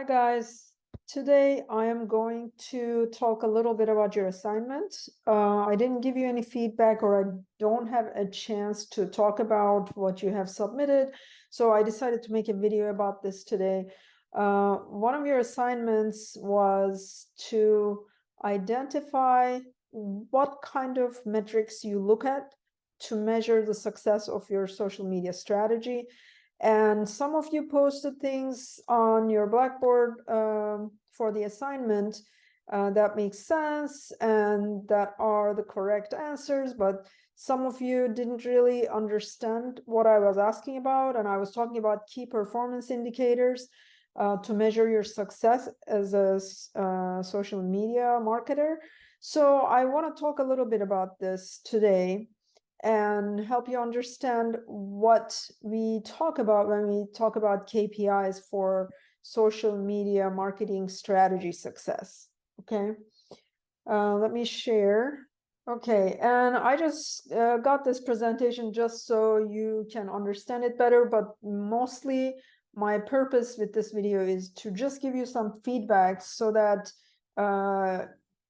Hi guys, today I am going to talk a little bit about your assignment. I didn't give you any feedback, or I don't have a chance to talk about what you have submitted, so I decided to make a video about this today. One of your assignments was to identify what kind of metrics you look at to measure the success of your social media strategy. And some of you posted things on your Blackboard for the assignment that makes sense and that are the correct answers, but some of you didn't really understand what I was asking about, and I was talking about key performance indicators to measure your success as a social media marketer. So I want to talk a little bit about this today and help you understand what we talk about when we talk about KPIs for social media marketing strategy success. Okay, let me share. Okay, and I just got this presentation just so you can understand it better, but mostly my purpose with this video is to just give you some feedback so that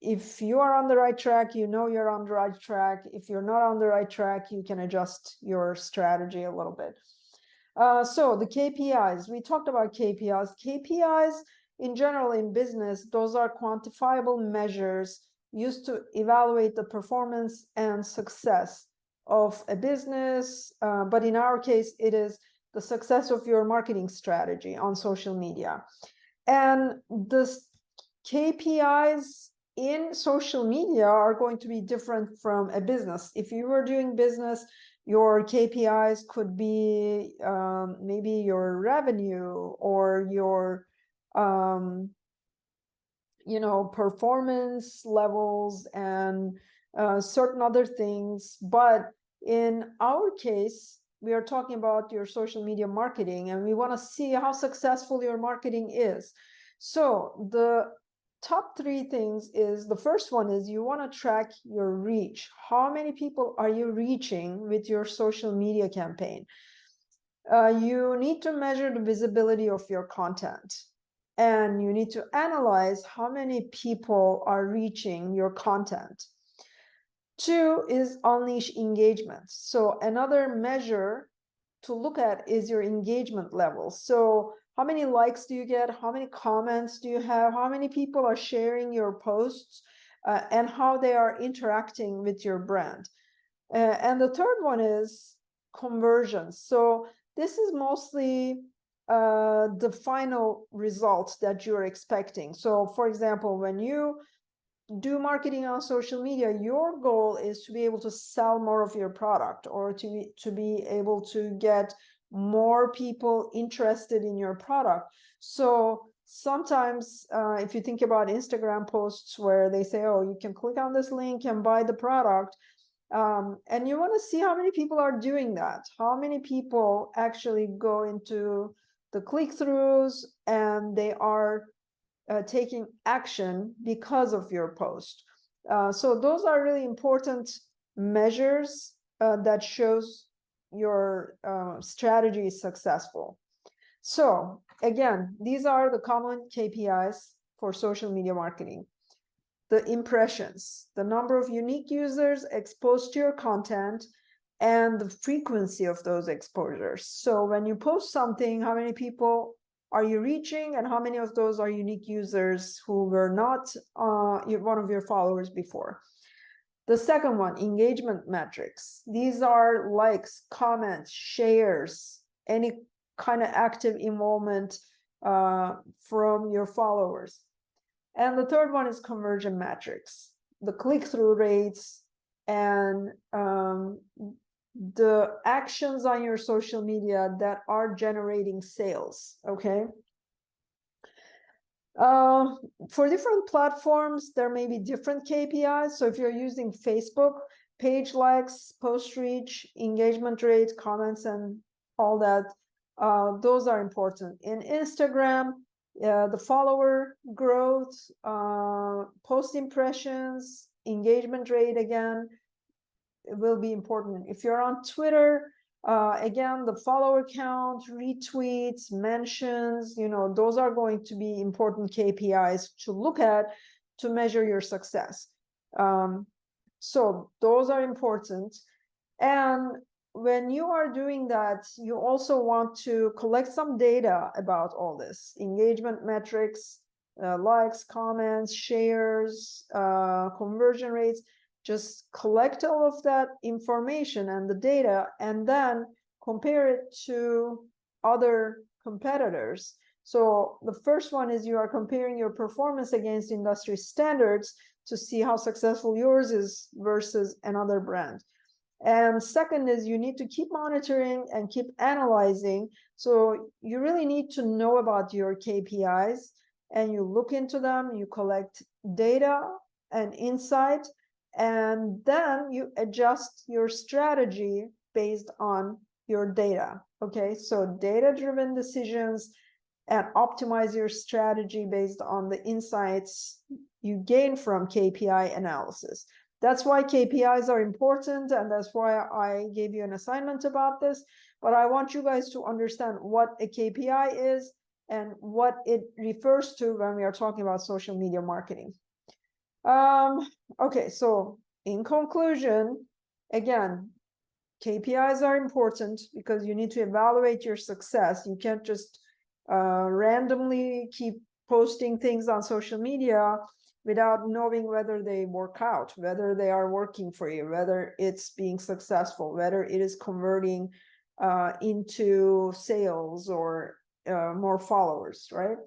if you are on the right track, you know you're on the right track. If you're not on the right track, you can adjust your strategy a little bit. So the KPIs, we talked about KPIs. KPIs in general in business, those are quantifiable measures used to evaluate the performance and success of a business. But in our case, it is the success of your marketing strategy on social media. And the KPIs in social media are going to be different from a business. If you were doing business, your KPIs could be maybe your revenue or your performance levels and certain other things. But in our case, we are talking about your social media marketing, and we want to see how successful your marketing is. So the top three things is, the first one is you want to track your reach. How many people are you reaching with your social media campaign? You need to measure the visibility of your content, and you need to analyze how many people are reaching your content. Two is unleash engagement. So another measure to look at is your engagement level. So how many likes do you get? How many comments do you have? How many people are sharing your posts and how they are interacting with your brand? And the third one is conversions. So this is mostly the final result that you're expecting. So for example, when you do marketing on social media, your goal is to be able to sell more of your product, or to be able to get more people interested in your product. So sometimes if you think about Instagram posts where they say, oh, you can click on this link and buy the product, and you want to see how many people are doing that, how many people actually go into the click-throughs and they are taking action because of your post. So those are really important measures that shows your strategy is successful. So again, these are the common KPIs for social media marketing. The impressions, the number of unique users exposed to your content, and the frequency of those exposures. So when you post something, how many people are you reaching, and how many of those are unique users who were not one of your followers before? The second one, engagement metrics. These are likes, comments, shares, any kind of active involvement from your followers. And the third one is conversion metrics, the click-through rates and the actions on your social media that are generating sales. Okay. For different platforms, there may be different KPIs. So if you're using Facebook, page likes, post reach, engagement rate, comments, and all that, those are important. In Instagram, the follower growth, post impressions, engagement rate, again, it will be important. If you're on Twitter, Again, the follower count, retweets, mentions, those are going to be important KPIs to look at to measure your success. So those are important. And when you are doing that, you also want to collect some data about all this: engagement metrics, likes, comments, shares, conversion rates. Just collect all of that information and the data, and then compare it to other competitors. So the first one is you are comparing your performance against industry standards to see how successful yours is versus another brand. And second is you need to keep monitoring and keep analyzing. So you really need to know about your KPIs, and you look into them, you collect data and insight, and then you adjust your strategy based on your data. Okay, so data-driven decisions, and optimize your strategy based on the insights you gain from KPI analysis. That's why KPIs are important, and that's why I gave you an assignment about this. But I want you guys to understand what a KPI is and what it refers to when we are talking about social media marketing. Okay, so in conclusion, again, KPIs are important because you need to evaluate your success. You can't just randomly keep posting things on social media without knowing whether they work out, whether they are working for you, whether it's being successful, whether it is converting into sales or more followers, right?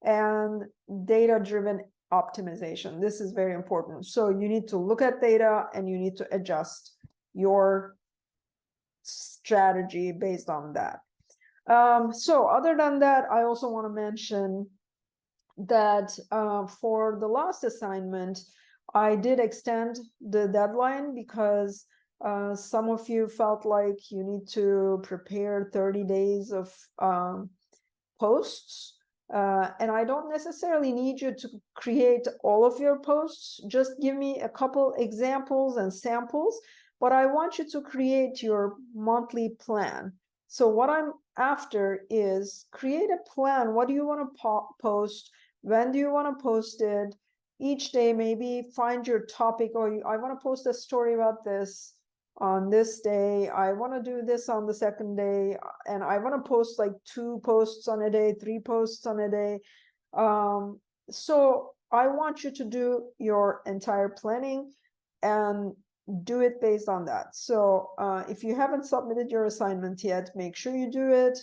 And data-driven optimization. This is very important. So you need to look at data and you need to adjust your strategy based on that. So other than that, I also want to mention that for the last assignment, I did extend the deadline because some of you felt like you need to prepare 30 days of posts. And I don't necessarily need you to create all of your posts. Just give me a couple examples and samples, but I want you to create your monthly plan. So what I'm after is create a plan. What do you want to post? When do you want to post it? Each day, maybe find your topic, or I want to post a story about this on this day. I want to do this on the second day, and I want to post like 2 posts on a day, 3 posts on a day. So I want you to do your entire planning and do it based on that. So if you haven't submitted your assignment yet, make sure you do it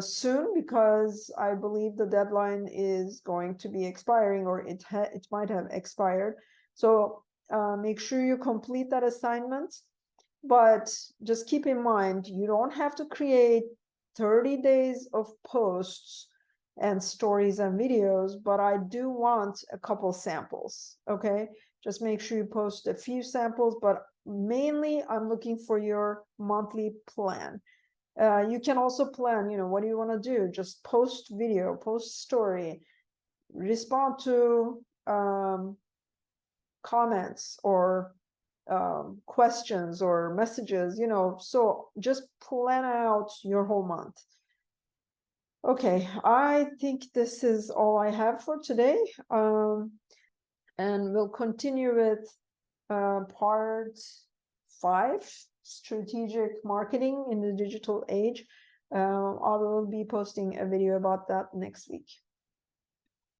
soon, because I believe the deadline is going to be expiring, or it might have expired. So make sure you complete that assignment. But just keep in mind, you don't have to create 30 days of posts and stories and videos, but I do want a couple samples, okay? Just make sure you post a few samples, but mainly I'm looking for your monthly plan. You can also plan, what do you want to do? Just post video, post story, respond to comments or questions or messages, so just plan out your whole month. Okay, I think this is all I have for today, and we'll continue with part 5, strategic marketing in the digital age. I will be posting a video about that next week.